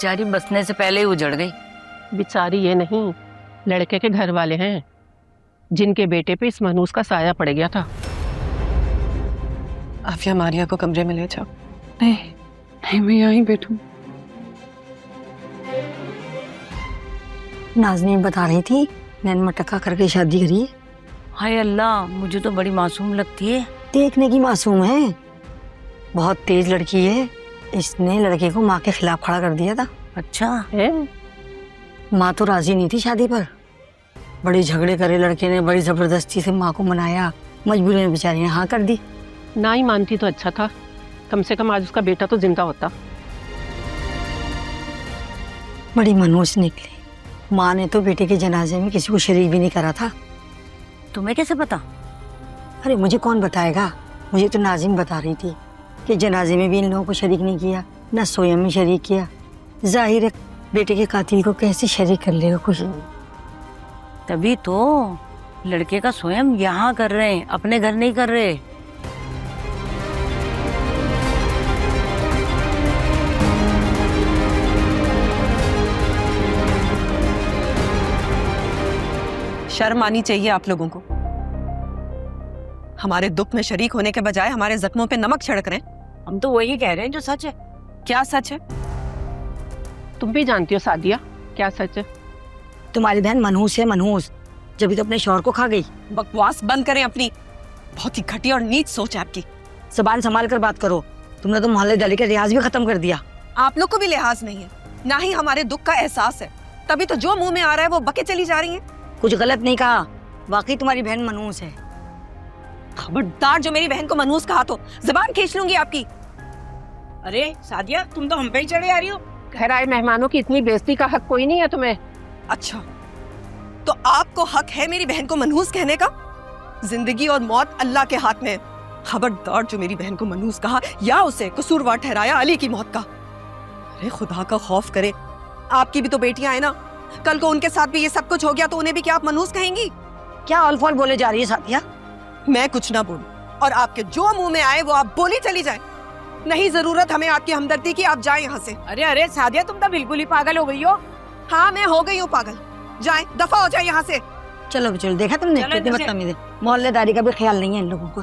बेचारी बसने से पहले ही उजड़ गई। बेचारी ये नहीं, लड़के के घर वाले हैं जिनके बेटे पे इस मनहूस का साया पड़ गया था। आफिया मारिया को कमरे में ले जाओ। नहीं नहीं, मैं यहीं बैठूं। नाज़नीन बता रही थी नैन मटका करके शादी करी है। हाय अल्लाह, मुझे तो बड़ी मासूम लगती है। देखने की मासूम है, बहुत तेज लड़की है। इसने लड़के को माँ के खिलाफ खड़ा कर दिया था। अच्छा है? माँ तो राजी नहीं थी शादी पर, बड़ी झगड़े करे लड़के ने, बड़ी जबरदस्ती से माँ को मनाया, मजबूरी में बेचारी ने हाँ कर दी। ना ही मानती तो अच्छा था, कम से कम आज उसका बेटा तो जिंदा होता। बड़ी मनहूस निकली। माँ ने तो बेटे के जनाजे में किसी को शरीक भी नहीं करा था। तुम्हें कैसे पता? अरे मुझे कौन बताएगा, मुझे तो नाज़िम बता रही थी कि जनाजे में भी इन लोगों को शरीक नहीं किया, न सोयम में शरीक किया। जाहिर है बेटे के कातिल को कैसे शरीक कर लेगा कुछ। तभी तो लड़के का स्वयं यहाँ कर रहे हैं, अपने घर नहीं कर रहे। शर्म आनी चाहिए आप लोगों को। हमारे दुख में शरीक होने के बजाय हमारे जख्मों पे नमक छिड़क रहे हैं। हम तो वही कह रहे हैं जो सच है। क्या सच है? तुम भी जानती हो सादिया, क्या सच है? तुम्हारी बहन मनहूस है, मनहूस, जब तो अपने शौहर को खा गई। बकवास बंद करें अपनी, बहुत ही घटिया और नीच सोच है आपकी। ज़बान संभाल कर बात करो, तुमने तो मोहल्ले दाली का रियाज भी खत्म कर दिया। आप लोग को भी लिहाज नहीं है, ना ही हमारे दुख का एहसास है। तभी तो जो मुंह में आ रहा है वो बके चली जा रही हैं। कुछ गलत नहीं कहा, वाकई तुम्हारी बहन मनहूस है। खबरदार जो मेरी बहन को मनहूस कहा तो ज़बान खींच लूंगी आपकी। अरे सादिया, तुम तो हम पे ही चढ़े आ रही हो। घर आए मेहमानों की इतनी बेइज्जती का हक कोई नहीं है तुम्हें। अच्छा, तो आपको हक है मेरी बहन को मनहूस कहने का? जिंदगी और मौत अल्लाह के हाथ में है। खबरदार जो मेरी बहन को मनहूस कहा या उसे कसूरवार ठहराया अली की मौत का। अरे खुदा का खौफ करे, आपकी भी तो बेटियां हैं ना। कल को उनके साथ भी ये सब कुछ हो गया तो उन्हें भी क्या आप मनहूस कहेंगी? क्या ऑल बोले जा रही है साथिया? मैं कुछ ना बोलूं और आपके जो मुंह में आए वो आप बोली चली जाए। नहीं जरूरत हमें आपकी हमदर्दी की, आप जाएं यहाँ से। अरे अरे सादिया, तुम तो बिल्कुल ही पागल हो गई हो। हाँ, मैं हो गई हूँ पागल। जाएं, दफा हो जाए यहाँ से। चलो चलो, देखा तुमने चलो कितनी इधर से। बदतमीज है। मोहल्लेदारी का भी ख्याल नहीं है इन लोगों को।